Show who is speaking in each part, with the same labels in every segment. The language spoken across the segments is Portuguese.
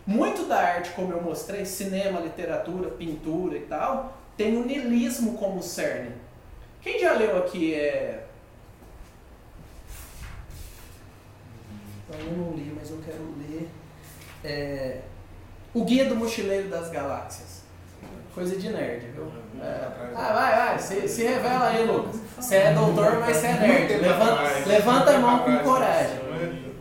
Speaker 1: Muito da arte, como eu mostrei, cinema, literatura, pintura e tal, tem o niilismo como cerne. Quem já leu aqui eu não li, mas eu quero ler O Guia do Mochileiro das Galáxias. Coisa de nerd, viu? Vai, se revela aí, Lucas. Você é doutor, mas você é nerd. Levanta a mão com coragem.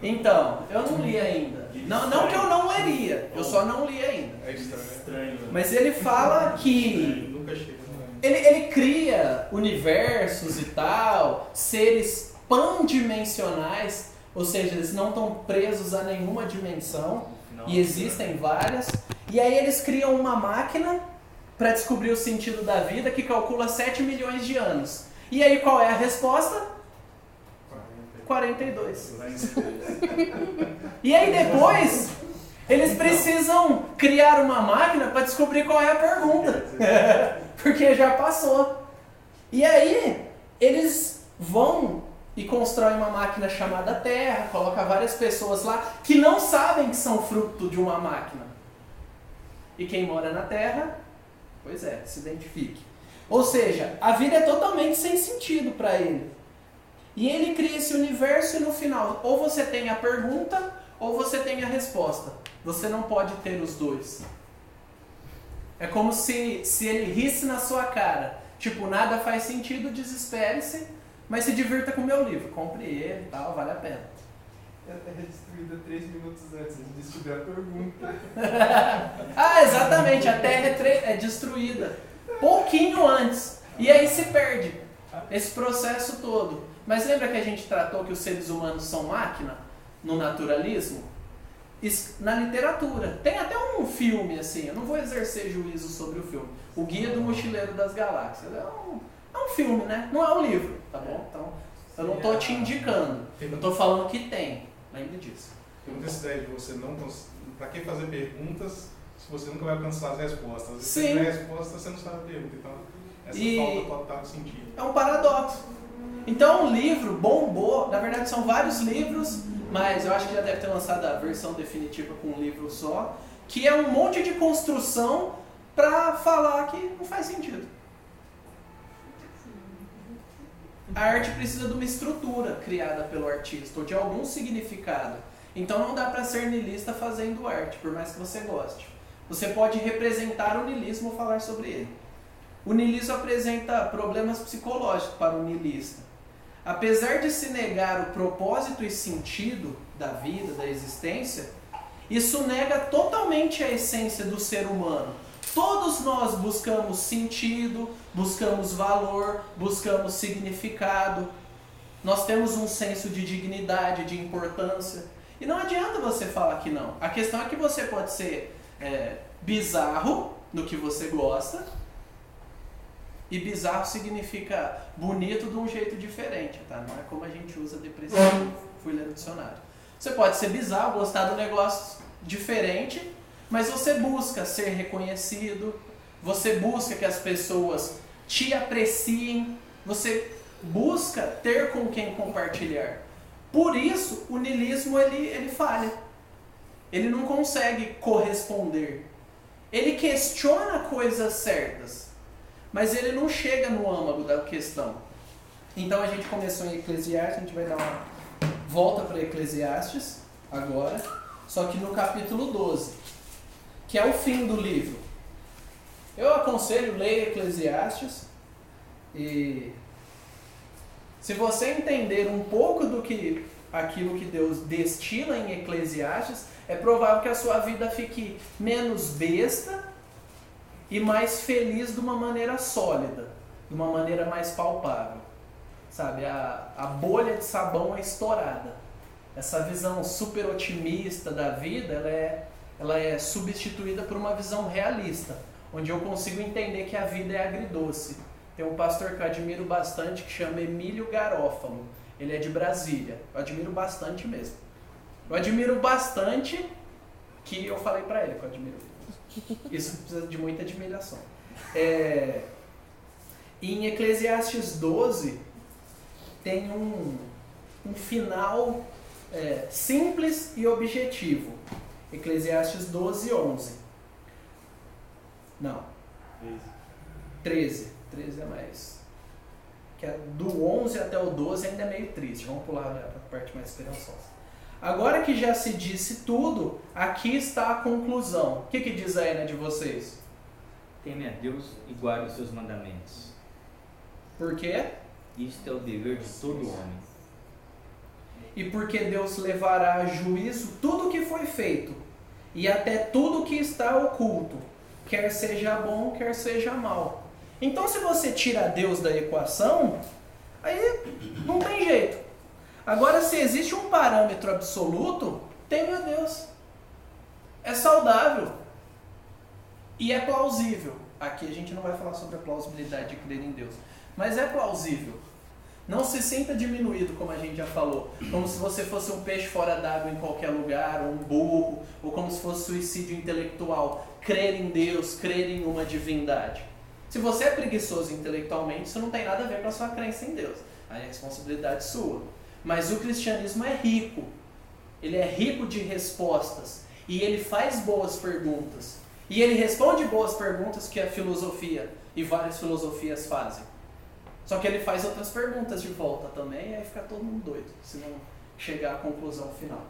Speaker 1: Então, eu não li ainda. Não que eu não leria, eu só não li ainda.
Speaker 2: É estranho.
Speaker 1: Mas ele fala que ele cria universos e tal, seres pandimensionais, ou seja, eles não estão presos a nenhuma dimensão, e existem várias. E aí eles criam uma máquina para descobrir o sentido da vida que calcula 7 milhões de anos. E aí qual é a resposta? 42. E aí depois, eles precisam criar uma máquina para descobrir qual é a pergunta. Porque já passou. E aí, eles vão e constroem uma máquina chamada Terra, colocam várias pessoas lá que não sabem que são fruto de uma máquina. E quem mora na Terra, pois é, se identifique. Ou seja, a vida é totalmente sem sentido para ele. E ele cria esse universo e no final, ou você tem a pergunta, ou você tem a resposta. Você não pode ter os dois. É como se ele risse na sua cara. Tipo, nada faz sentido, desespere-se, mas se divirta com o meu livro. Compre ele e tal, vale a pena.
Speaker 3: A Terra é destruída 3 minutos antes de descobrir a pergunta.
Speaker 1: Exatamente, a Terra é destruída pouquinho antes. E aí se perde esse processo todo. Mas lembra que a gente tratou que os seres humanos são máquina no naturalismo? Na literatura. Tem até um filme assim, eu não vou exercer juízo sobre o filme. O Guia do Mochileiro das Galáxias. É um filme, né? Não é um livro, tá bom? Então, eu não estou te indicando. Eu estou falando que tem. Lembre disso.
Speaker 2: Tem muita essa ideia de você não... Para que fazer perguntas se você nunca vai alcançar as respostas? Se você tiver a resposta, você não sabe a pergunta. Então, essa falta total de sentido.
Speaker 1: É um paradoxo. Então o livro bombou, na verdade são vários livros, mas eu acho que já deve ter lançado a versão definitiva com um livro só, que é um monte de construção para falar que não faz sentido. A arte precisa de uma estrutura criada pelo artista, ou de algum significado. Então não dá para ser niilista fazendo arte, por mais que você goste. Você pode representar o niilismo ou falar sobre ele. O niilismo apresenta problemas psicológicos para o niilista. Apesar de se negar o propósito e sentido da vida, da existência, isso nega totalmente a essência do ser humano. Todos nós buscamos sentido, buscamos valor, buscamos significado. Nós temos um senso de dignidade, de importância. E não adianta você falar que não. A questão é que você pode ser bizarro no que você gosta, e bizarro significa bonito de um jeito diferente, tá? Não é como a gente usa depressivo, fui ler no dicionário. Você pode ser bizarro, gostar do negócio diferente, mas você busca ser reconhecido, você busca que as pessoas te apreciem, você busca ter com quem compartilhar. Por isso, o niilismo ele falha. Ele não consegue corresponder. Ele questiona coisas certas, mas ele não chega no âmago da questão. Então a gente começou em Eclesiastes, a gente vai dar uma volta para Eclesiastes agora, só que no capítulo 12, que é o fim do livro. Eu aconselho, leia Eclesiastes, e se você entender um pouco do que aquilo que Deus destila em Eclesiastes, é provável que a sua vida fique menos besta e mais feliz de uma maneira sólida, de uma maneira mais palpável. Sabe, a bolha de sabão é estourada. Essa visão super otimista da vida, ela é substituída por uma visão realista, onde eu consigo entender que a vida é agridoce. Tem um pastor que eu admiro bastante, que chama Emílio Garófalo. Ele é de Brasília. Eu admiro bastante mesmo. Eu admiro bastante que eu falei pra ele que eu admiro. Isso precisa de muita admiração. Em Eclesiastes 12, tem um final simples e objetivo. Eclesiastes 12, 11. Não. 13. 13 é mais... Que é do 11 até o 12 ainda é meio triste. Vamos pular já para a parte mais esperançosa. Agora que já se disse tudo, aqui está a conclusão. O que diz aí, né, de vocês?
Speaker 4: Teme a Deus e guarde os seus mandamentos.
Speaker 1: Por quê?
Speaker 4: Isto é o dever de todo homem.
Speaker 1: E porque Deus levará a juízo tudo o que foi feito, e até tudo que está oculto, quer seja bom, quer seja mal. Então, se você tira Deus da equação, aí não tem jeito. Agora, se existe um parâmetro absoluto, teme a Deus. É saudável. E é plausível. Aqui a gente não vai falar sobre a plausibilidade de crer em Deus. Mas é plausível. Não se sinta diminuído, como a gente já falou. Como se você fosse um peixe fora d'água em qualquer lugar, ou um burro, ou como se fosse suicídio intelectual. Crer em Deus, crer em uma divindade. Se você é preguiçoso intelectualmente, isso não tem nada a ver com a sua crença em Deus. A responsabilidade é sua. Mas o cristianismo é rico. Ele é rico de respostas. E ele faz boas perguntas. E ele responde boas perguntas que a filosofia e várias filosofias fazem. Só que ele faz outras perguntas de volta também, e aí fica todo mundo doido, se não chegar à conclusão final.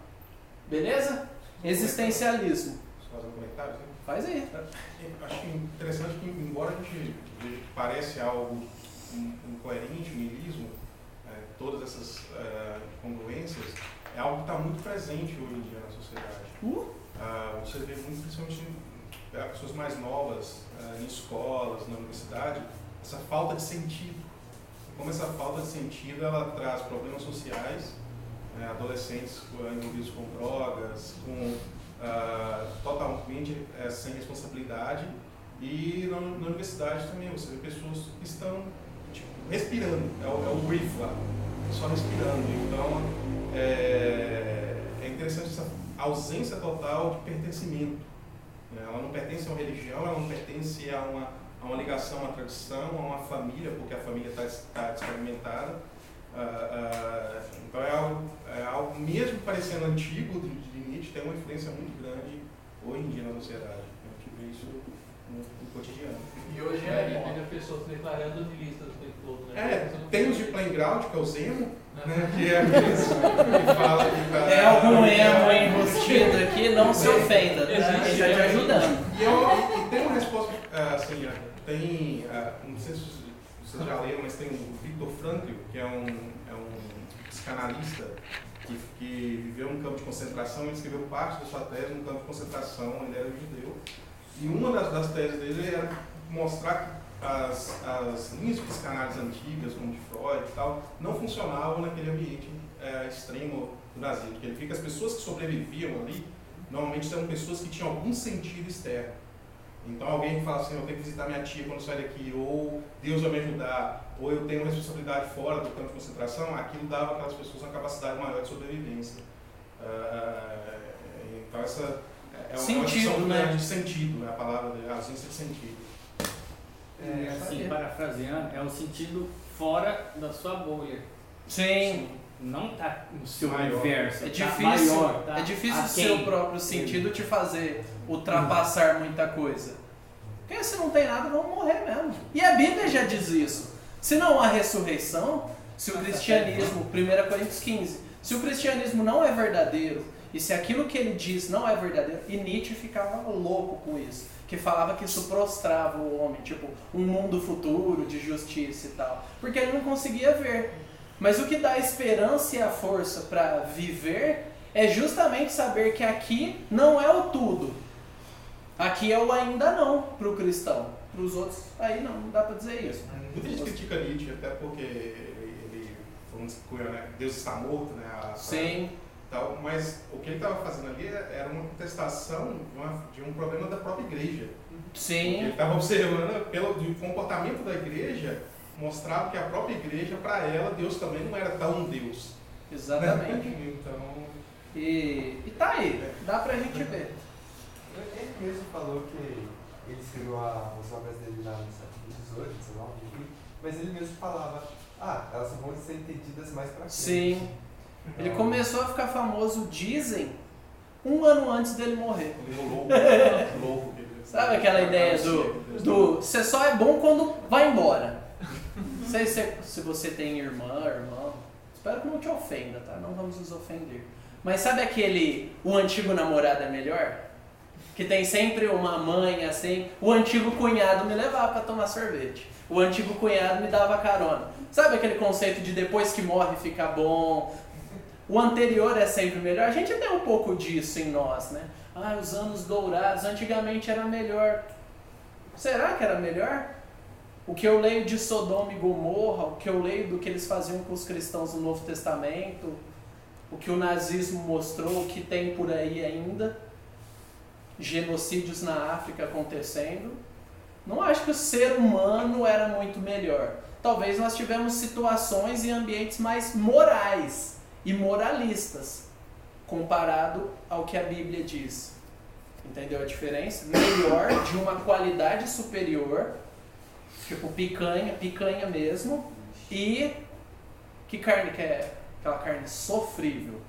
Speaker 1: Beleza? Existencialismo.
Speaker 2: Posso fazer um comentário? Né?
Speaker 1: Faz aí.
Speaker 2: Acho interessante que, embora a gente veja que parece algo incoerente, niilismo, todas essas incongruências, é algo que está muito presente hoje em dia na sociedade. Você vê muito, principalmente pessoas mais novas, em escolas, na universidade, essa falta de sentido. Como essa falta de sentido ela traz problemas sociais, adolescentes envolvidos com drogas, com totalmente sem responsabilidade, e na universidade também você vê pessoas que estão respirando, é o brief lá, só respirando. Então é interessante essa ausência total de pertencimento. Ela não pertence a uma religião, ela não pertence a uma ligação, a uma tradição, a uma família, porque a família está desfragmentada. Então é algo mesmo parecendo antigo de Nietzsche, tem uma influência muito grande hoje em dia na sociedade. A gente vê isso no cotidiano.
Speaker 3: E hoje vejo pessoas declarando nihilistas o tempo todo, né?
Speaker 2: Tem os de playground, que é o Zemo, né? Que é aqueles que falam que tá...
Speaker 1: É algum emo enrustido aqui, não se ofenda, tá? Ele está te ajudando.
Speaker 2: E tem uma resposta, assim, não sei se vocês já leram, mas tem o Viktor Frankl, que é um psicanalista que viveu num campo de concentração. Ele escreveu parte da sua tese num campo de concentração, ele era judeu. E uma das teses dele era mostrar que as linhas de psicanálise antigas, como de Freud e tal, não funcionavam naquele ambiente extremo do nazismo. Porque ele fica, as pessoas que sobreviviam ali, normalmente eram pessoas que tinham algum sentido externo. Então alguém que fala assim, eu tenho que visitar minha tia quando eu sair daqui, ou Deus vai me ajudar, ou eu tenho uma responsabilidade fora do campo de concentração, aquilo dava àquelas pessoas uma capacidade maior de sobrevivência. Então essa é uma questão de sentido, né? A palavra de ausência de sentido.
Speaker 4: Assim, parafraseando, é o sentido fora da sua bolha.
Speaker 1: Sim.
Speaker 4: Não está no seu
Speaker 2: Maior.
Speaker 4: universo.
Speaker 1: É
Speaker 4: tá
Speaker 1: difícil,
Speaker 4: maior, tá
Speaker 1: é difícil o
Speaker 4: aquém.
Speaker 1: seu próprio sentido te fazer ultrapassar muita coisa. Porque se não tem nada, vamos morrer mesmo. E a Bíblia já diz isso. Se não há ressurreição, se o cristianismo, 1 Coríntios 15, se o cristianismo não é verdadeiro, e se aquilo que ele diz não é verdadeiro, e Nietzsche ficava louco com isso, que falava que isso prostrava o homem, tipo, um mundo futuro de justiça e tal, porque ele não conseguia ver. Mas o que dá a esperança e a força para viver é justamente saber que aqui não é o tudo. Aqui é o ainda não para o cristão. Para os outros, aí não dá para dizer isso.
Speaker 2: Muita gente critica Nietzsche, até porque ele falando que Deus está morto, né?
Speaker 1: Sim.
Speaker 2: Tal, mas o que ele estava fazendo ali era uma contestação de um problema da própria igreja.
Speaker 1: Sim.
Speaker 2: Ele estava observando, pelo comportamento da igreja, mostrava que a própria igreja, para ela, Deus também não era tão Deus.
Speaker 1: Exatamente.
Speaker 2: Então...
Speaker 1: E tá aí, dá pra gente ver.
Speaker 3: Ele mesmo falou que ele escreveu as obras dele lá no século XVIII, XIX, mas ele mesmo falava, elas vão ser entendidas mais pra frente.
Speaker 1: Sim. Ele começou a ficar famoso, dizem, um ano antes dele morrer.
Speaker 2: Louco.
Speaker 1: Sabe aquela ideia do você só é bom quando vai embora? Não sei se você tem irmão, espero que não te ofenda, tá? Não vamos nos ofender. Mas sabe o antigo namorado é melhor? Que tem sempre uma mãe assim, o antigo cunhado me levava para tomar sorvete. O antigo cunhado me dava carona. Sabe aquele conceito de depois que morre fica bom? O anterior é sempre melhor. A gente tem um pouco disso em nós, né? Os anos dourados, antigamente era melhor. Será que era melhor? O que eu leio de Sodoma e Gomorra, o que eu leio do que eles faziam com os cristãos no Novo Testamento, o que o nazismo mostrou, o que tem por aí ainda, genocídios na África acontecendo. Não acho que o ser humano era muito melhor. Talvez nós tivemos situações e ambientes mais morais e moralistas, comparado ao que a Bíblia diz. Entendeu a diferença? Melhor, de uma qualidade superior, tipo picanha mesmo, e que carne que é? Aquela carne sofrível.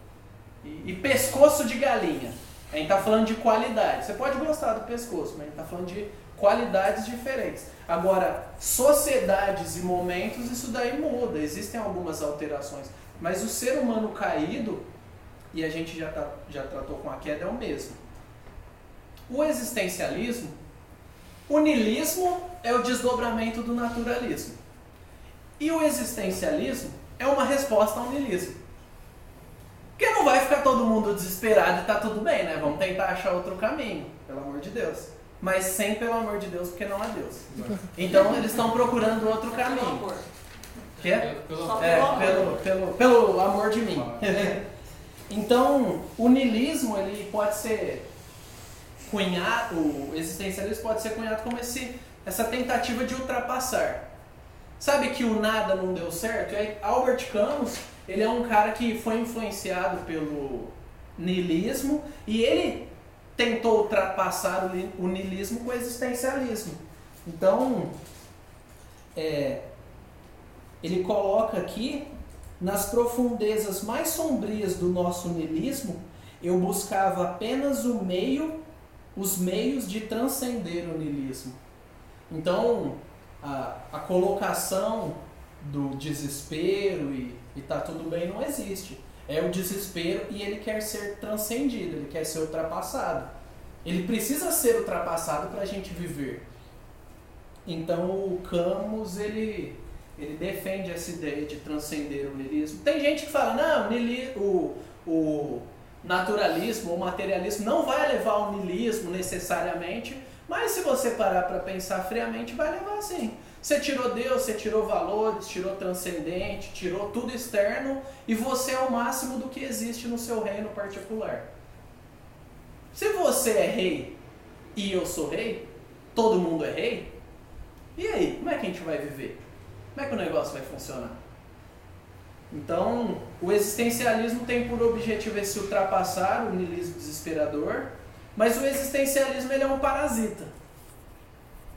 Speaker 1: E pescoço de galinha. A gente está falando de qualidade. Você pode gostar do pescoço, mas a gente está falando de qualidades diferentes. Agora, sociedades e momentos, isso daí muda. Existem algumas alterações. Mas o ser humano caído, e a gente já tratou com a queda, é o mesmo. O existencialismo, o niilismo é o desdobramento do naturalismo. E o existencialismo é uma resposta ao niilismo. Porque não vai ficar todo mundo desesperado e tá tudo bem, né? Vamos tentar achar outro caminho, pelo amor de Deus. Mas sem pelo amor de Deus, porque não há Deus. Então eles estão procurando outro caminho. Que é? Pelo amor de mim. Então, o niilismo, ele pode ser cunhado, o existencialismo pode ser cunhado como essa tentativa de ultrapassar. Sabe que o nada não deu certo? E aí, Albert Camus, ele é um cara que foi influenciado pelo niilismo e ele tentou ultrapassar o niilismo com o existencialismo. Então, ele coloca aqui, nas profundezas mais sombrias do nosso niilismo, eu buscava apenas os meios de transcender o niilismo. Então, a colocação do desespero e tá tudo bem não existe. É o desespero e ele quer ser transcendido, ele quer ser ultrapassado. Ele precisa ser ultrapassado para a gente viver. Então o Camus, ele defende essa ideia de transcender o niilismo. Tem gente que fala, não, o naturalismo ou materialismo não vai levar ao niilismo necessariamente, mas se você parar para pensar friamente, vai levar sim. Você tirou Deus, você tirou valores, tirou transcendente, tirou tudo externo e você é o máximo do que existe no seu reino particular. Se você é rei e eu sou rei, todo mundo é rei, e aí, como é que a gente vai viver? Como é que o negócio vai funcionar? Então, o existencialismo tem por objetivo esse ultrapassar o niilismo desesperador, mas o existencialismo ele é um parasita.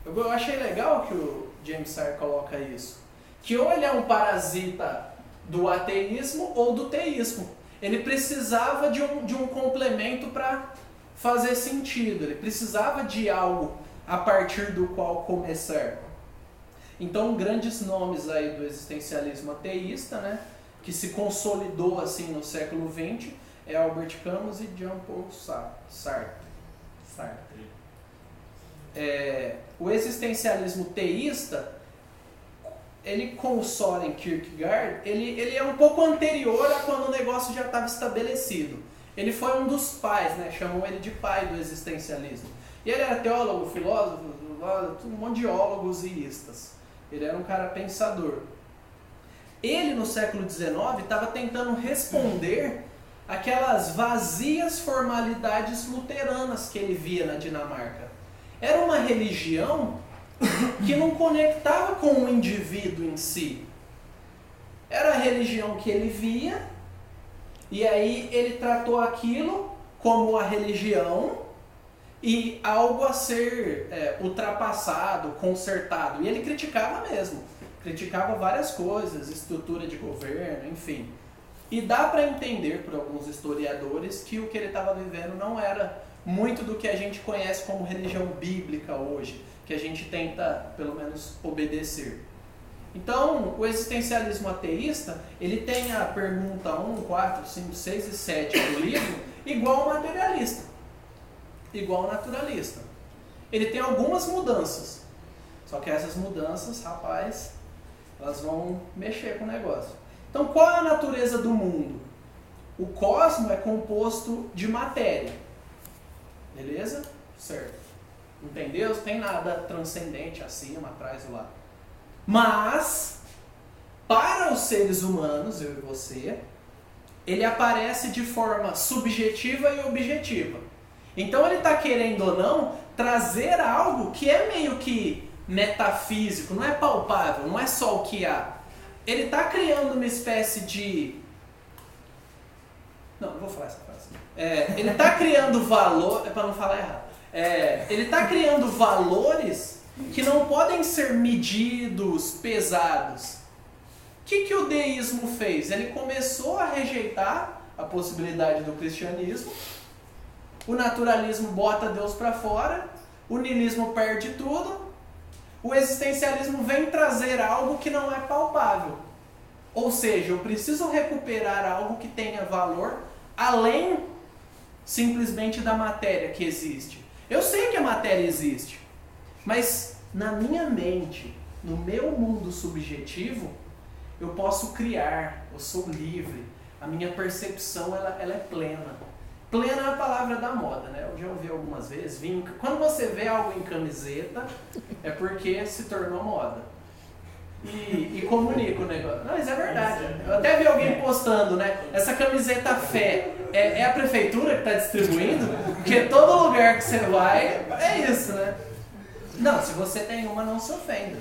Speaker 1: Eu achei legal que o James Sire coloca isso, que ou ele é um parasita do ateísmo ou do teísmo. Ele precisava de um complemento para fazer sentido, ele precisava de algo a partir do qual começar. Então, grandes nomes aí do existencialismo ateísta, né, que se consolidou assim no século XX, é Albert Camus e Jean-Paul Sartre. O existencialismo teísta, ele com o Søren Kierkegaard, ele é um pouco anterior a quando o negócio já estava estabelecido. Ele foi um dos pais, né, chamam ele de pai do existencialismo. E ele era teólogo, filósofo, um monte de teólogos e istas. Ele era um cara pensador. Ele, no século XIX, estava tentando responder aquelas vazias formalidades luteranas que ele via na Dinamarca. Era uma religião que não conectava com o indivíduo em si. Era a religião que ele via, e aí ele tratou aquilo como a religião e algo a ser ultrapassado, consertado. E ele criticava mesmo. Criticava várias coisas, estrutura de governo, enfim. E dá para entender por alguns historiadores que o que ele estava vivendo não era muito do que a gente conhece como religião bíblica hoje, que a gente tenta, pelo menos, obedecer. Então, o existencialismo ateísta, ele tem a pergunta 1, 4, 5, 6 e 7 do livro igual ao materialista, igual ao naturalista. Ele tem algumas mudanças, só que essas mudanças, rapaz, elas vão mexer com o negócio. Então, qual é a natureza do mundo? O cosmo é composto de matéria. Beleza? Certo. Não tem Deus, não tem nada transcendente acima, atrás ou lá. Mas, para os seres humanos, eu e você, ele aparece de forma subjetiva e objetiva. Então ele está querendo ou não trazer algo que é meio que metafísico, não é palpável, não é só o que há. Ele está criando uma espécie de... Não vou falar essa frase. Ele está criando valor... para não falar errado. Ele está criando valores que não podem ser medidos, pesados. O que o deísmo fez? Ele começou a rejeitar a possibilidade do cristianismo, o naturalismo bota Deus para fora, o niilismo perde tudo, o existencialismo vem trazer algo que não é palpável. Ou seja, eu preciso recuperar algo que tenha valor além simplesmente da matéria que existe. Eu sei que a matéria existe, mas na minha mente, no meu mundo subjetivo, eu posso criar, eu sou livre, a minha percepção ela é plena. Plena é a palavra da moda, né? Eu já ouvi algumas vezes, quando você vê algo em camiseta, é porque se tornou moda. E comunica o negócio. Não, mas é verdade. Eu até vi alguém postando, né? Essa camiseta fé é a prefeitura que está distribuindo? Porque todo lugar que você vai, é isso, né? Não, se você tem uma, não se ofenda.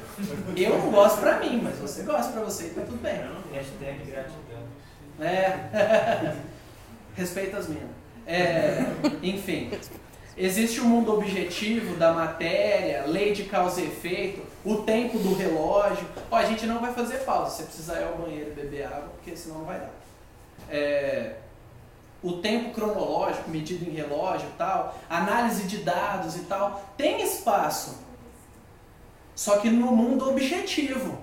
Speaker 1: Eu não gosto pra mim, mas você gosta pra você, tá tudo bem.
Speaker 4: Hashtag gratidão.
Speaker 1: Respeita as minas. Enfim, existe o mundo objetivo da matéria, lei de causa e efeito, o tempo do relógio. A gente não vai fazer pausa, se precisar ir ao banheiro e beber água, porque senão não vai dar. O tempo cronológico, medido em relógio e tal, análise de dados e tal, tem espaço. Só que no mundo objetivo.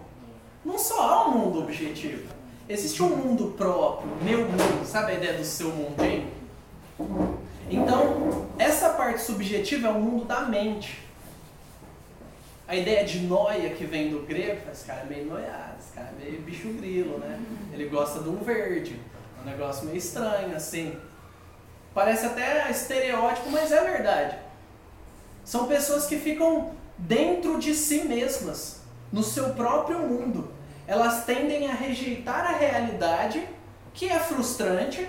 Speaker 1: Não só há um mundo objetivo. Existe um mundo próprio, meu mundo, sabe a ideia do seu mundinho? Então, essa parte subjetiva é o mundo da mente. A ideia de noia que vem do grego, esse cara é meio noiado, esse cara é meio bicho grilo, né? Ele gosta de um verde, um negócio meio estranho, assim. Parece até estereótipo, mas é verdade. São pessoas que ficam dentro de si mesmas, no seu próprio mundo. Elas tendem a rejeitar a realidade, que é frustrante.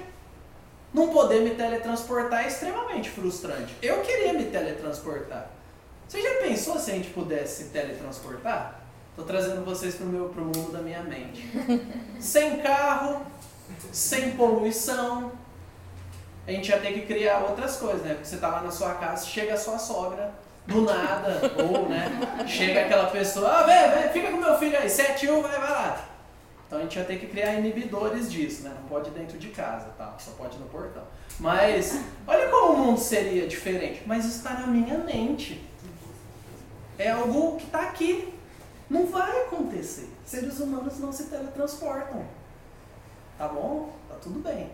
Speaker 1: Não poder me teletransportar é extremamente frustrante. Eu queria me teletransportar. Você já pensou se a gente pudesse se teletransportar? Estou trazendo vocês para o mundo da minha mente. Sem carro, sem poluição. A gente ia ter que criar outras coisas, né? Porque você tá lá na sua casa, chega a sua sogra, do nada, ou, né? Chega aquela pessoa, vem, fica com meu filho aí, 7-1, vai lá. Então a gente ia ter que criar inibidores disso, né? Não pode ir dentro de casa, tá? Só pode ir no portão. Mas, olha como o mundo seria diferente. Mas está na minha mente. É algo que está aqui. Não vai acontecer. Seres humanos não se teletransportam. Tá bom? Tá tudo bem.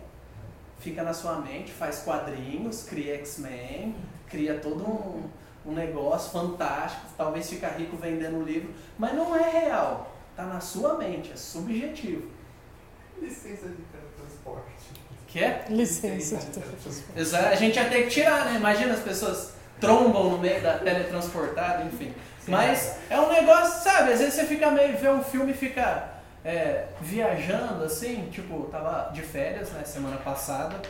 Speaker 1: Fica na sua mente, faz quadrinhos, cria X-Men, cria todo um negócio fantástico, talvez fica rico vendendo livro, mas não é real. Tá na sua mente, é subjetivo.
Speaker 3: Licença de teletransporte.
Speaker 1: Quê?
Speaker 5: Licença de teletransporte.
Speaker 1: Exato, a gente ia ter que tirar, né? Imagina as pessoas trombam no meio da teletransportada, enfim. Sim, mas é um negócio, sabe? Às vezes você fica meio, vê um filme e fica viajando assim, tipo, tava de férias, né, semana passada.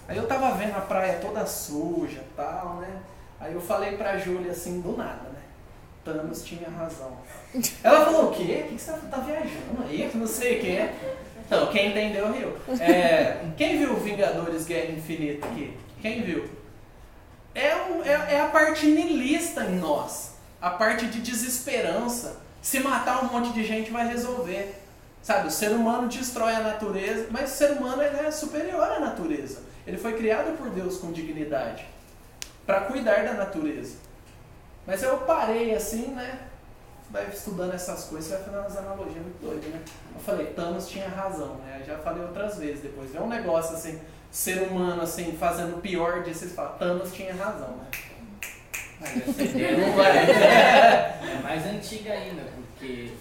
Speaker 1: Aí eu tava vendo a praia toda suja e tal, né? Aí eu falei pra Júlia assim, do nada, né? Thanos tinha razão. Ela falou, o quê? O que você tá viajando aí? Que não sei o quê. Então, quem entendeu, riu. Quem viu Vingadores Guerra Infinita aqui? Quem viu? É a parte niilista em nós. A parte de desesperança. Se matar um monte de gente vai resolver. Sabe, o ser humano destrói a natureza, mas o ser humano ele é superior à natureza. Ele foi criado por Deus com dignidade, para cuidar da natureza. Mas eu parei assim, né? Vai estudando essas coisas, você vai fazendo umas analogias muito doidas, né? Eu falei, Thanos tinha razão, né? Eu já falei outras vezes depois. É um negócio assim, ser humano assim, fazendo o pior disso, vocês falam, Thanos tinha razão, né?
Speaker 4: Essa ideia não vai. É mais antiga ainda, porque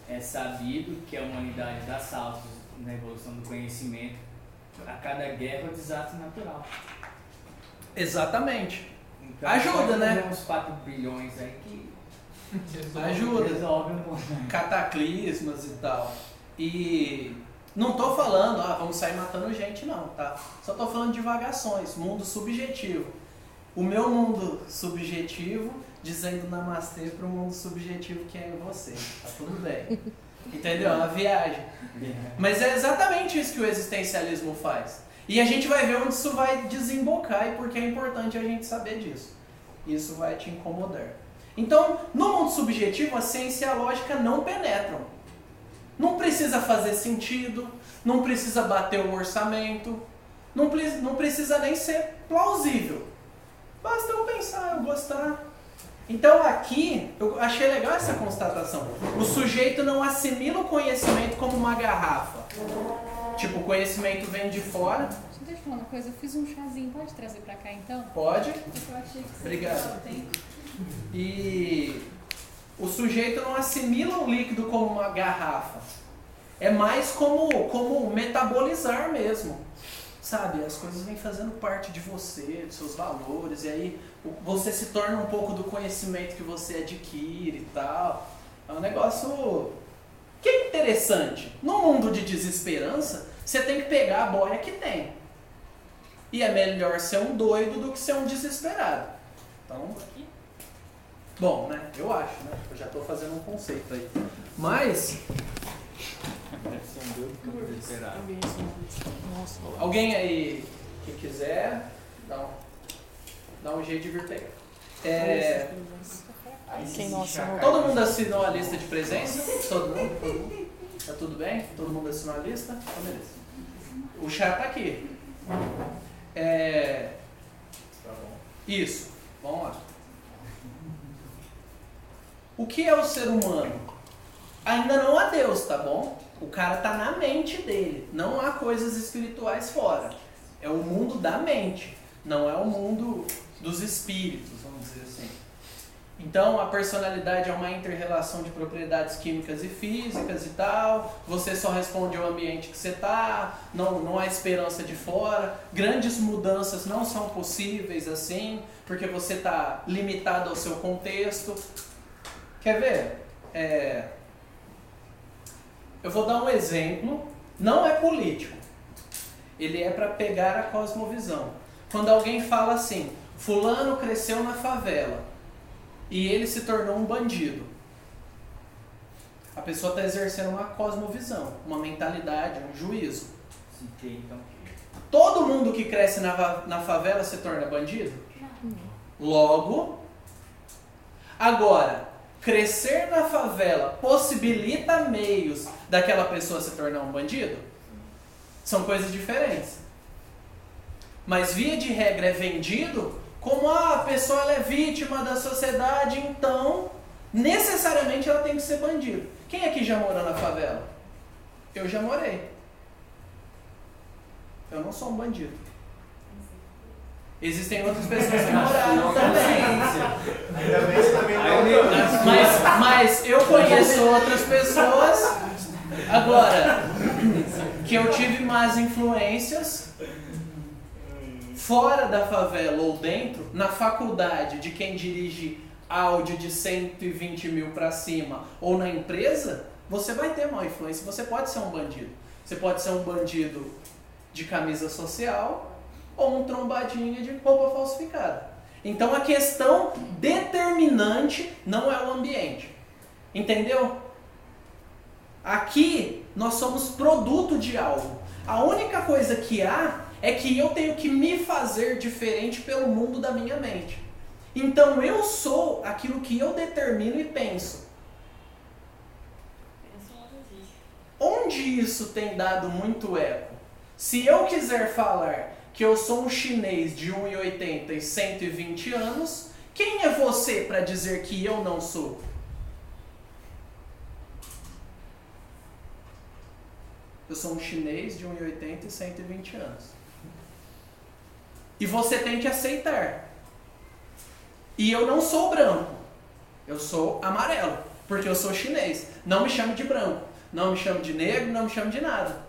Speaker 4: é sabido que a humanidade dá saltos na evolução do conhecimento a cada guerra ou desastre natural.
Speaker 1: Exatamente.
Speaker 4: Então,
Speaker 1: ajuda, né?
Speaker 4: Uns 4 bilhões aí que
Speaker 1: ajuda.
Speaker 4: Resolve um pouco.
Speaker 1: Cataclismas e tal. E não tô falando, vamos sair matando gente, não, tá? Só tô falando de divagações, mundo subjetivo. O meu mundo subjetivo dizendo namastê pro mundo subjetivo que é em você. Tá tudo bem. Entendeu? É uma viagem. Mas é exatamente isso que o existencialismo faz. E a gente vai ver onde isso vai desembocar e porque é importante a gente saber disso. Isso vai te incomodar. Então, no mundo subjetivo, a ciência e a lógica não penetram. Não precisa fazer sentido, não precisa bater o orçamento, não precisa nem ser plausível. Basta eu pensar, eu gostar. Então aqui, eu achei legal essa constatação. O sujeito não assimila o conhecimento como uma garrafa. Tipo, o conhecimento vem de fora.
Speaker 6: Deixa eu falar uma coisa, eu fiz um chazinho, pode trazer pra cá então?
Speaker 1: Pode.
Speaker 6: Eu achei que você
Speaker 1: Obrigado.
Speaker 6: tem.
Speaker 1: E o sujeito não assimila o líquido como uma garrafa. É mais como metabolizar mesmo. Sabe, as coisas vêm fazendo parte de você, dos seus valores, e aí você se torna um pouco do conhecimento que você adquire e tal. É um negócio que é interessante. No mundo de desesperança, você tem que pegar a boia que tem. E é melhor ser um doido do que ser um desesperado. Então, bom, né? Eu acho, né? Eu já estou fazendo um conceito aí. Mas alguém aí que quiser, dá um jeito de vir pegar. Todo mundo assinou a lista de presença? Todo mundo? Tá tudo bem? Todo mundo assinou a lista? Então, beleza. O chá tá aqui.
Speaker 2: Tá bom.
Speaker 1: Isso. Vamos lá. O que é o ser humano? Ainda não há Deus, tá bom? O cara tá na mente dele. Não há coisas espirituais fora. É o mundo da mente. Não é o mundo dos espíritos, vamos dizer assim. Então, a personalidade é uma inter-relação de propriedades químicas e físicas e tal. Você só responde ao ambiente que você tá. Não há esperança de fora. Grandes mudanças não são possíveis assim, porque você está limitado ao seu contexto. Quer ver? Eu vou dar um exemplo. Não é político. Ele é para pegar a cosmovisão. Quando alguém fala assim, fulano cresceu na favela e ele se tornou um bandido. A pessoa está exercendo uma cosmovisão, uma mentalidade, um juízo. Todo mundo que cresce na favela se torna bandido? Logo, agora, crescer na favela possibilita meios daquela pessoa se tornar um bandido? São coisas diferentes. Mas via de regra é vendido como a pessoa ela é vítima da sociedade, então necessariamente ela tem que ser bandido. Quem aqui já morou na favela? Eu já morei. Eu não sou um bandido. Existem outras pessoas que moraram também.
Speaker 2: Ainda bem que você também não.
Speaker 1: Mas eu conheço outras pessoas. Agora, que eu tive más influências fora da favela ou dentro, na faculdade de quem dirige Audi de 120 mil para cima ou na empresa, você vai ter má influência. Você pode ser um bandido. Você pode ser um bandido de camisa social ou um trombadinha de roupa falsificada. Então a questão determinante não é o ambiente. Entendeu? Aqui nós somos produto de algo. A única coisa que há é que eu tenho que me fazer diferente pelo mundo da minha mente. Então eu sou aquilo que eu determino e penso. onde isso tem dado muito eco? Se eu quiser falar que eu sou um chinês de 1,80 e 120 anos, quem é você para dizer que eu não sou? Eu sou um chinês de 1,80 e 120 anos. E você tem que aceitar. E eu não sou branco. Eu sou amarelo. Porque eu sou chinês. Não me chame de branco. Não me chame de negro. Não me chame de nada.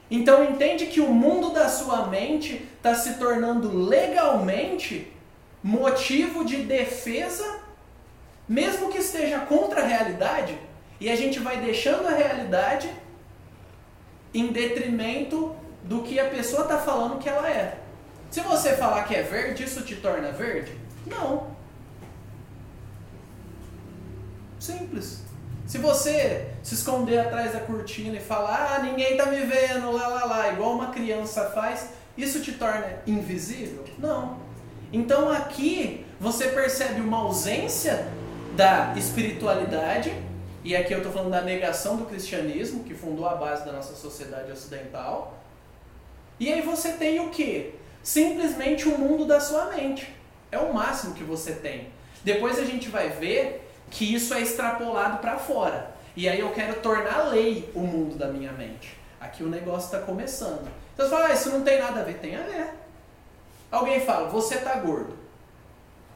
Speaker 1: Então entende que o mundo da sua mente está se tornando legalmente motivo de defesa, mesmo que esteja contra a realidade. E a gente vai deixando a realidade em detrimento do que a pessoa está falando que ela é. Se você falar que é verde, isso te torna verde? Não. Simples. Se você se esconder atrás da cortina e falar, ah, ninguém tá me vendo, lá, lá, lá, igual uma criança faz, isso te torna invisível? Não. Então aqui você percebe uma ausência da espiritualidade, e aqui eu estou falando da negação do cristianismo, que fundou a base da nossa sociedade ocidental. E aí você tem o quê? Simplesmente o mundo da sua mente. É o máximo que você tem. Depois a gente vai ver que isso é extrapolado para fora. E aí eu quero tornar lei o mundo da minha mente. Aqui o negócio está começando. Então você fala, ah, isso não tem nada a ver. Tem a ver. Alguém fala, você tá gordo.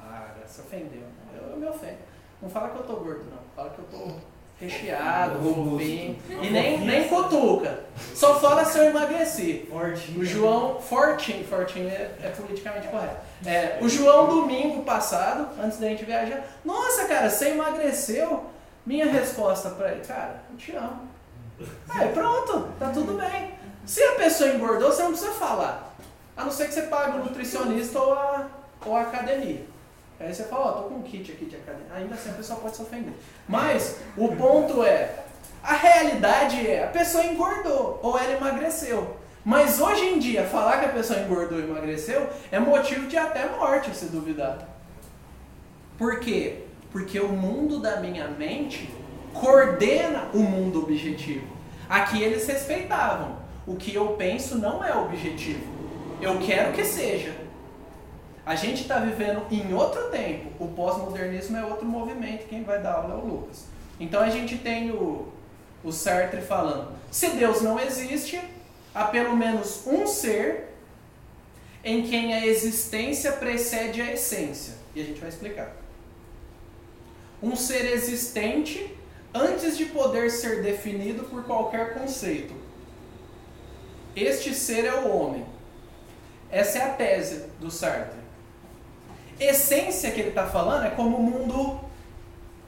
Speaker 1: Ah, se ofendeu. Eu me ofendo. Não fala que eu tô gordo, não. Fala que eu tô recheado, fofinho. E nem cutuca. Só fala se eu emagreci.
Speaker 3: Fortinho.
Speaker 1: O João, fortinho é politicamente correto. O João, domingo passado, antes da gente viajar, nossa, cara, você emagreceu? Minha resposta pra ele, cara, eu te amo. Pronto, tá tudo bem. Se a pessoa engordou, você não precisa falar. A não ser que você pague o nutricionista ou a academia. Aí você fala, ó, tô com um kit aqui de academia. Ainda assim a pessoa pode se ofender. Mas o ponto é, a realidade é, a pessoa engordou ou ela emagreceu. Mas hoje em dia, falar que a pessoa engordou e emagreceu é motivo de até morte, se duvidar. Por quê? Porque o mundo da minha mente coordena o mundo objetivo. Aqui eles respeitavam. O que eu penso não é objetivo. Eu quero que seja. A gente está vivendo em outro tempo. O pós-modernismo é outro movimento. Quem vai dar aula é o Lucas. Então a gente tem o Sartre falando, se Deus não existe, há pelo menos um ser em quem a existência precede a essência. E a gente vai explicar. Um ser existente antes de poder ser definido por qualquer conceito. Este ser é o homem. Essa é a tese do Sartre. Essência que ele está falando é como o mundo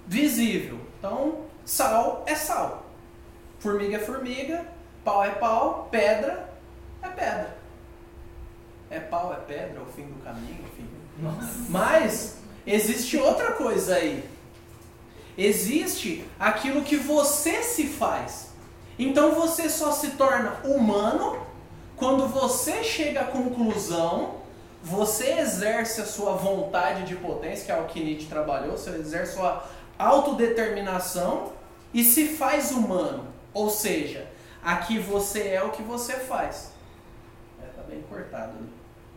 Speaker 1: visível. Então, sal é sal. Formiga é formiga. Pau é pau. Pedra é pedra. É pau, é pedra, é o fim do caminho, enfim.
Speaker 3: Nossa.
Speaker 1: Mas existe outra coisa aí. Existe aquilo que você se faz. Então você só se torna humano quando você chega à conclusão, você exerce a sua vontade de potência, que é o que Nietzsche trabalhou, você exerce a sua autodeterminação e se faz humano. Ou seja, aqui você é o que você faz. Tá bem cortado, né?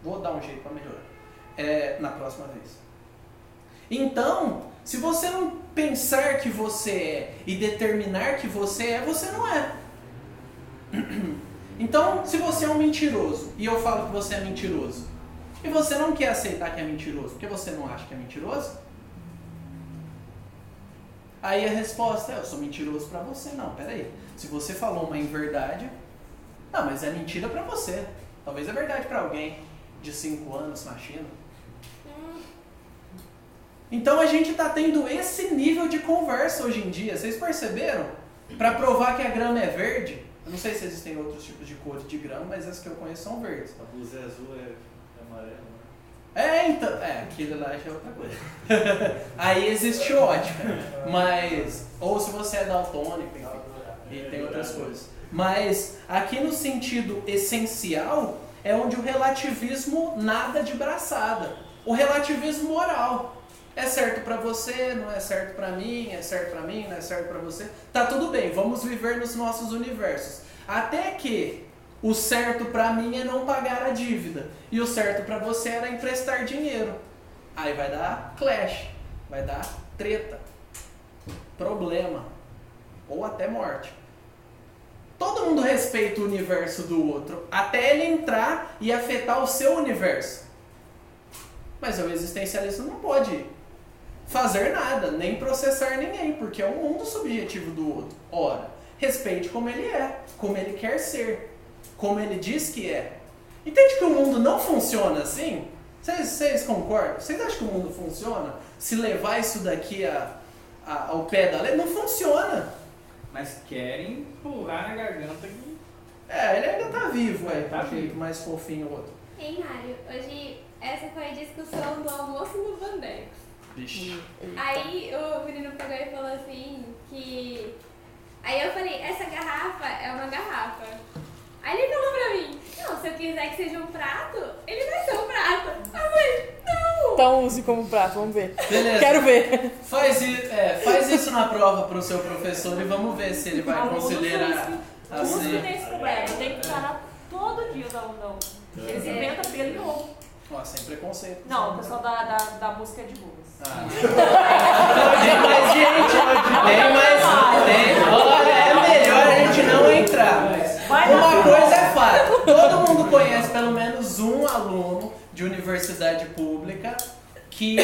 Speaker 1: Vou dar um jeito para melhorar na próxima vez. Então, se você não pensar que você é e determinar que você é, você não é. Então, se você é um mentiroso e eu falo que você é mentiroso, e você não quer aceitar que é mentiroso, porque você não acha que é mentiroso, aí a resposta é, eu sou mentiroso pra você. Não, peraí. Se você falou uma inverdade, não, mas é mentira pra você. Talvez é verdade pra alguém de 5 anos na China. Então a gente está tendo esse nível de conversa hoje em dia. Vocês perceberam? Para provar que a grama é verde, eu não sei se existem outros tipos de cores de grama, mas as que eu conheço são verdes.
Speaker 7: A blusa azul é amarela, né?
Speaker 1: Então, aquilo lá já é outra coisa. Aí existe ótica, mas, ou se você é daltônico, enfim, e tem outras coisas. Mas aqui no sentido essencial é onde o relativismo nada de braçada. O relativismo moral. É certo pra você, não é certo pra mim, é certo pra mim, não é certo pra você. Tá tudo bem, vamos viver nos nossos universos. Até que o certo pra mim é não pagar a dívida. E o certo pra você era emprestar dinheiro. Aí vai dar clash, vai dar treta, problema, ou até morte. Todo mundo respeita o universo do outro, até ele entrar e afetar o seu universo. Mas o existencialista não pode fazer nada, nem processar ninguém, porque é o mundo subjetivo do outro. Ora, respeite como ele é, como ele quer ser, como ele diz que é. Entende que o mundo não funciona assim? Vocês concordam? Vocês acham que o mundo funciona? Se levar isso daqui ao pé da lei? Não funciona.
Speaker 4: Mas querem empurrar na garganta aqui.
Speaker 1: Ele ainda tá vivo,
Speaker 4: Tá
Speaker 1: porque
Speaker 4: vivo.
Speaker 1: mais fofinho o outro.
Speaker 8: Ei, Mário, hoje essa foi a discussão do almoço no Bandex.
Speaker 1: Vixe.
Speaker 8: Aí o menino pegou e falou assim que... Aí eu falei, essa garrafa é uma garrafa. Aí ele falou pra mim, não, se eu quiser que seja um prato, ele vai ser um prato. Eu falei, não!
Speaker 5: Então use como prato, vamos ver.
Speaker 1: Beleza.
Speaker 5: Quero ver.
Speaker 1: Faz isso na prova pro seu professor e vamos ver se ele vai considerar
Speaker 9: O músico
Speaker 1: assim.
Speaker 9: tem esse problema, tem que encarar todo dia o não. Eles inventam pelo novo.
Speaker 1: Ó, sem preconceito.
Speaker 9: Não, o pessoal da música é de boas.
Speaker 1: Tem mais gente. Olha, é melhor a gente não entrar. Uma coisa é fato. Todo mundo conhece pelo menos um aluno de universidade pública que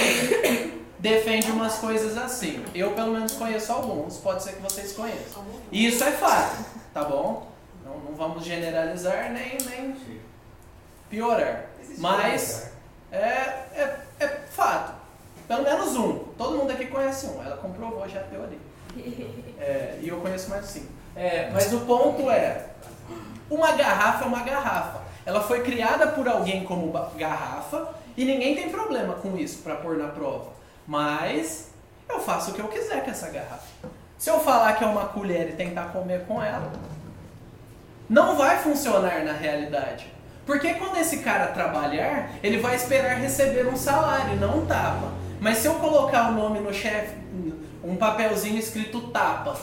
Speaker 1: defende umas coisas assim. Eu pelo menos conheço alguns, pode ser que vocês conheçam. E isso é fato, tá bom? Não vamos generalizar nem piorar. Mas é fato. Pelo menos um. Todo mundo aqui conhece um. Ela comprovou já a teoria. E eu conheço mais cinco. Mas o ponto é, uma garrafa é uma garrafa. Ela foi criada por alguém como garrafa e ninguém tem problema com isso para pôr na prova. Mas eu faço o que eu quiser com essa garrafa. Se eu falar que é uma colher e tentar comer com ela, não vai funcionar na realidade. Porque quando esse cara trabalhar, ele vai esperar receber um salário, não um tapa. Mas se eu colocar o nome no chefe, um papelzinho escrito tapa,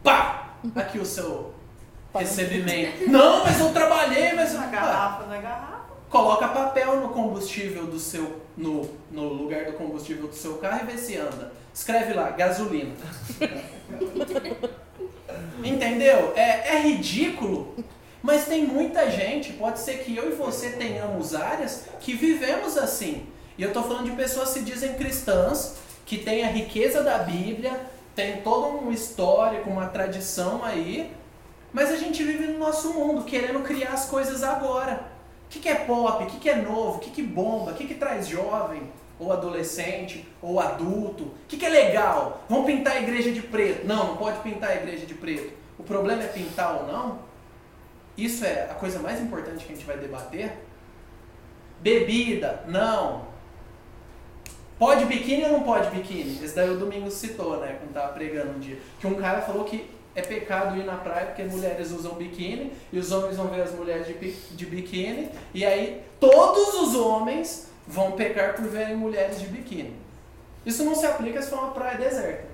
Speaker 1: pá! Aqui o seu recebimento. Não, mas eu trabalhei, mas...
Speaker 9: Na garrafa, na garrafa.
Speaker 1: Coloca papel no combustível do seu... No lugar do combustível do seu carro e vê se anda. Escreve lá, gasolina. Entendeu? É ridículo. Mas tem muita gente, pode ser que eu e você tenhamos áreas que vivemos assim. E eu tô falando de pessoas que se dizem cristãs, que têm a riqueza da Bíblia, tem todo um histórico, uma tradição aí, mas a gente vive no nosso mundo, querendo criar as coisas agora. O que é pop? O que é novo? O que bomba? O que traz jovem? Ou adolescente? Ou adulto? O que é legal? Vamos pintar a igreja de preto. Não pode pintar a igreja de preto. O problema é pintar ou não? Isso é a coisa mais importante que a gente vai debater? Bebida, não. Pode biquíni ou não pode biquíni? Esse daí o Domingos citou, né, quando tava pregando um dia. Que um cara falou que é pecado ir na praia porque mulheres usam biquíni e os homens vão ver as mulheres de biquíni e aí todos os homens vão pecar por verem mulheres de biquíni. Isso não se aplica se for uma praia deserta.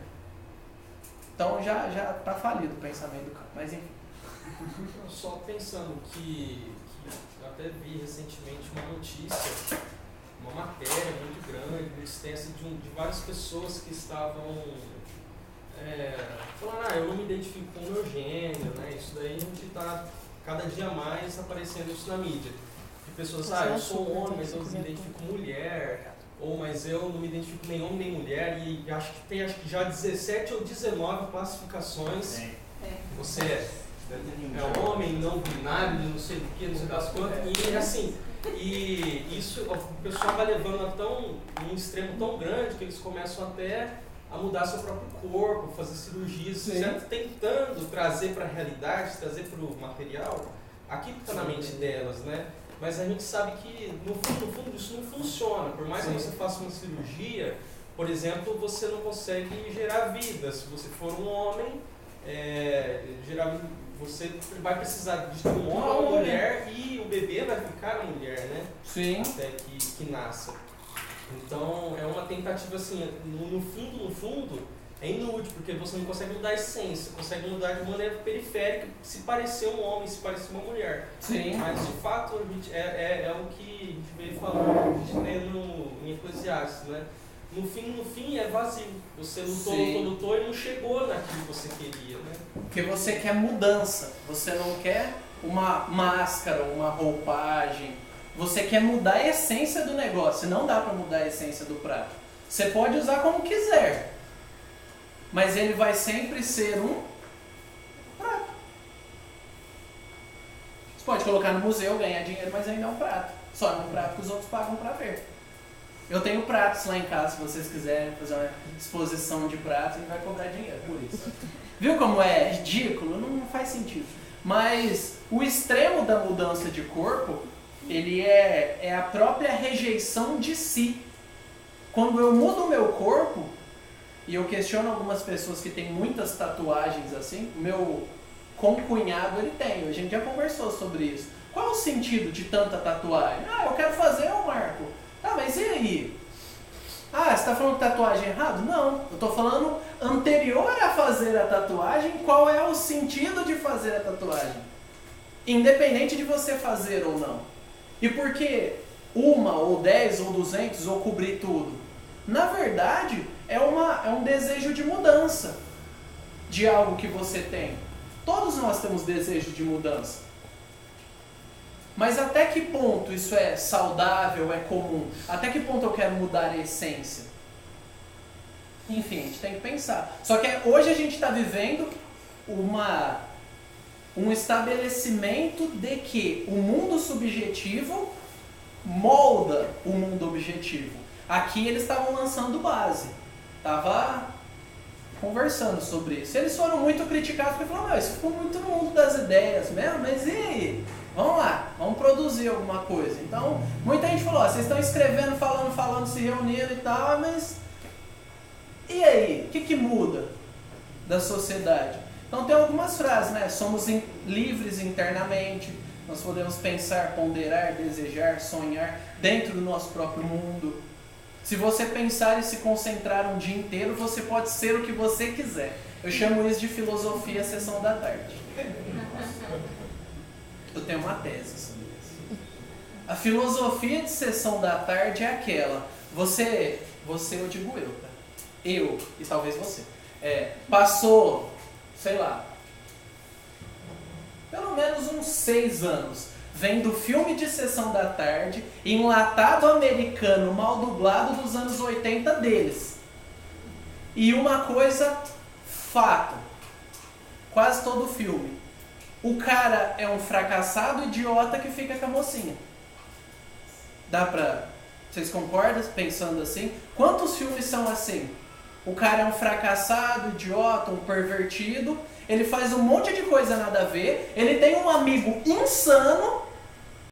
Speaker 1: Então já tá falido o pensamento do cara, mas enfim.
Speaker 10: Só pensando que eu até vi recentemente uma notícia, uma matéria muito grande, muito extensa, de várias pessoas que estavam falando, eu não me identifico com o meu gênero, né? Isso daí a gente está cada dia mais aparecendo isso na mídia. De pessoas, eu sou homem, mas eu me identifico mulher, ou mas eu não me identifico nem homem nem mulher, e acho que tem já 17 ou 19 classificações. Você é homem, não binário, não sei do que, não sei das quantas, e assim, e isso o pessoal vai levando a um extremo tão grande que eles começam até a mudar seu próprio corpo, fazer cirurgias, certo? Tentando trazer para a realidade, trazer para o material, aquilo que está na mente delas, né? Mas a gente sabe que no fundo isso não funciona, por mais que você faça uma cirurgia, por exemplo, você não consegue gerar vida. Se você for um homem, você vai precisar de um homem ou uma mulher e o bebê vai ficar a mulher, né?
Speaker 1: Sim.
Speaker 10: Até que nasça. Então é uma tentativa assim, no fundo, é inútil, porque você não consegue mudar a essência, consegue mudar de maneira periférica, se parecer um homem, se parecer uma mulher.
Speaker 1: Sim.
Speaker 10: Mas de fato é o que a gente veio falando, a gente lê em Eclesiastes, né? No fim é vazio. Você lutou e não chegou naquilo que você queria, né?
Speaker 1: Porque você quer mudança, você não quer uma máscara, uma roupagem. Você quer mudar a essência do negócio, não dá para mudar a essência do prato. Você pode usar como quiser, mas ele vai sempre ser um prato. Você pode colocar no museu, ganhar dinheiro, mas ainda é um prato. Só é um prato que os outros pagam para ver. Eu tenho pratos lá em casa, se vocês quiserem fazer uma exposição de pratos, ele vai cobrar dinheiro por isso. Viu como é ridículo? Não faz sentido. Mas o extremo da mudança de corpo, ele é a própria rejeição de si. Quando eu mudo o meu corpo, e eu questiono algumas pessoas que têm muitas tatuagens assim, o meu concunhado ele tem, a gente já conversou sobre isso. Qual é o sentido de tanta tatuagem? Eu quero fazer, Marco. Mas e aí? Você está falando de tatuagem errado? Não, eu estou falando anterior a fazer a tatuagem, qual é o sentido de fazer a tatuagem? Independente de você fazer ou não. E por que 1, ou 10, ou 200, ou cobrir tudo? Na verdade, é um desejo de mudança de algo que você tem. Todos nós temos desejo de mudança. Mas até que ponto isso é saudável, é comum? Até que ponto eu quero mudar a essência? Enfim, a gente tem que pensar. Só que hoje a gente está vivendo um estabelecimento de que o mundo subjetivo molda o mundo objetivo. Aqui eles estavam lançando base. Estava conversando sobre isso. Eles foram muito criticados porque falaram, isso ficou muito no mundo das ideias mesmo, mas e aí? Vamos lá, vamos produzir alguma coisa. Então, muita gente falou, vocês estão escrevendo, falando, se reunindo e tal, mas e aí? O que muda da sociedade? Então tem algumas frases, né? Somos livres internamente, nós podemos pensar, ponderar, desejar, sonhar dentro do nosso próprio mundo. Se você pensar e se concentrar um dia inteiro, você pode ser o que você quiser. Eu chamo isso de filosofia sessão da tarde. Eu tenho uma tese sobre isso. A filosofia de sessão da tarde é aquela. Você eu digo eu, tá? Eu, e talvez você. Passou, sei lá, pelo menos uns 6 anos vendo filme de sessão da tarde, enlatado americano mal dublado dos anos 80 deles. E uma coisa, fato, quase todo filme. O cara é um fracassado idiota que fica com a mocinha. Vocês concordam pensando assim? Quantos filmes são assim? O cara é um fracassado, idiota, um pervertido, ele faz um monte de coisa nada a ver, ele tem um amigo insano